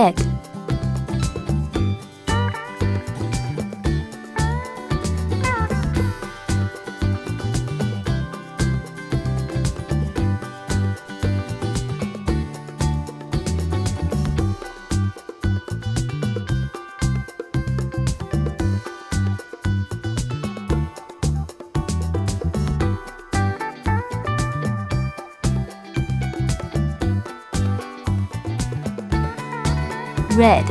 egg, red,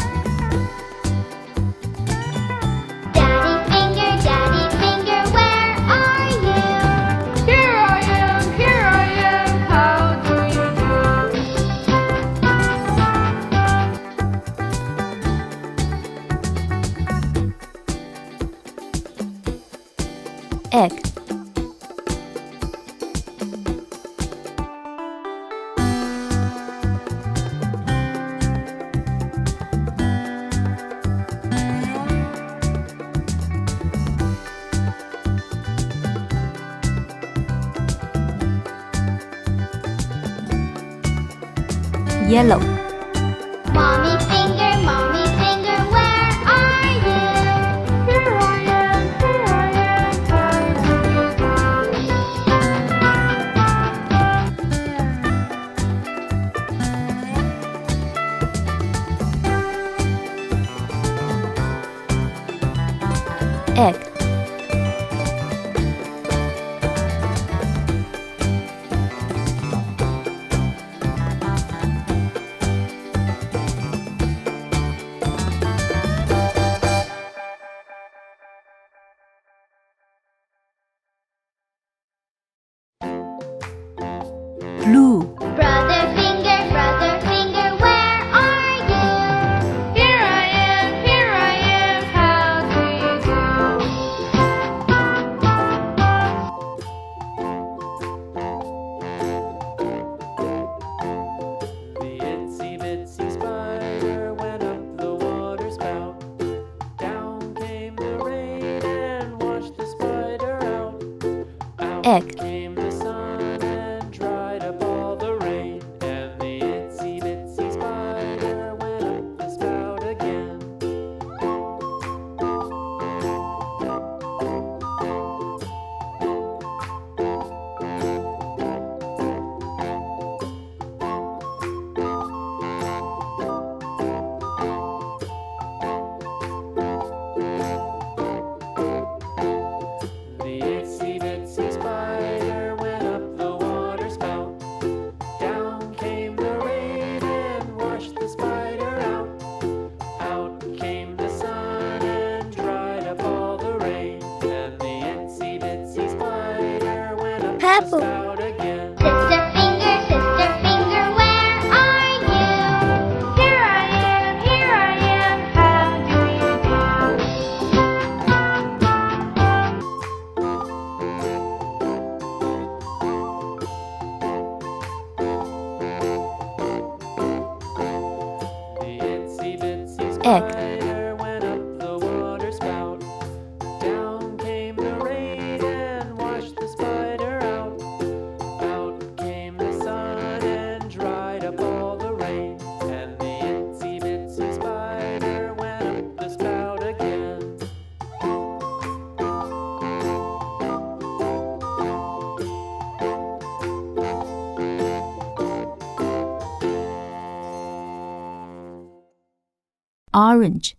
Daddy finger, where are you? Here I am, how do you do? egg, yellow, Mommy finger, where are you? Here I am, how do you egg, blue, Brother finger, where are you? Here I am, how do you The itsy bitsy spider went up the water spout. Down came the rain and washed the spider out. Out egg, came the sun and dried up all the rain. And the itsy bitsy spider went up the spout again. The itsy bitsy spider went up the water spout. Down came the rain and washed the spider out. Out came the sun and dried up all the rain. And the itsy bitsy spider went up the Purple. spout again. Sister finger, where are you? Here I am, how do you The itsy bitsy egg, spider went up the water spout. Down came the rain and washed the spider out. Out came the sun and dried up all the rain. And the itsy bitsy spider went up the spout again. orange,